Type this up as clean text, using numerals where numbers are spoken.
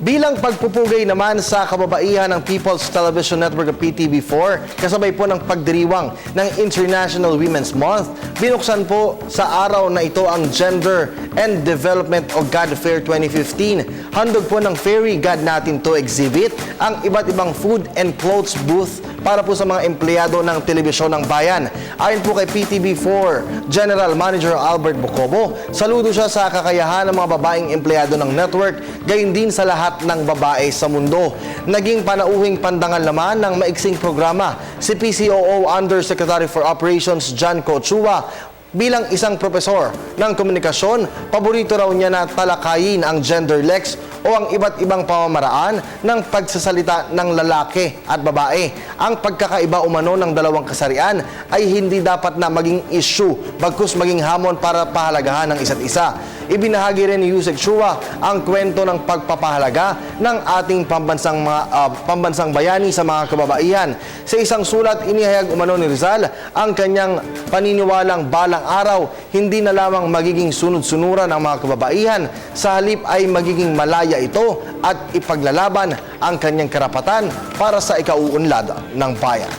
Bilang pagpupugay naman sa kababaihan ng People's Television Network of PTV4, kasabay po ng pagdiriwang ng International Women's Month, binuksan po sa araw na ito ang Gender and Development of God Fair 2015. Handog po ng Fairy God Natin to exhibit ang iba't ibang food and clothes booth para po sa mga empleyado ng telebisyon ng bayan. Ayon po kay PTV4 General Manager Albert Bocobo, saludo siya sa kakayahan ng mga babaeng empleyado ng network, gayon din sa lahat ng babae sa mundo. Naging panauhing pandangal naman ng maiksing programa si PCOO Undersecretary for Operations John Cochua. Bilang isang profesor ng komunikasyon, paborito raw niya na talakayin ang genderlex o ang iba't ibang pamamaraan ng pagsasalita ng lalaki at babae. Ang pagkakaiba umano ng dalawang kasarian ay hindi dapat na maging issue, bagkus maging hamon para pahalagahan ng isa't isa. Ibinahagi rin ni Yusek Chua ang kwento ng pagpapahalaga ng ating pambansang bayani sa mga kababaihan. Sa isang sulat, inihayag umano ni Rizal ang kanyang paniniwalang balang araw, hindi na lamang magiging sunod-sunuran ang mga kababaihan, sa halip ay magiging malaya ito at ipaglalaban ang kanyang karapatan para sa ikauunlad ng bayan.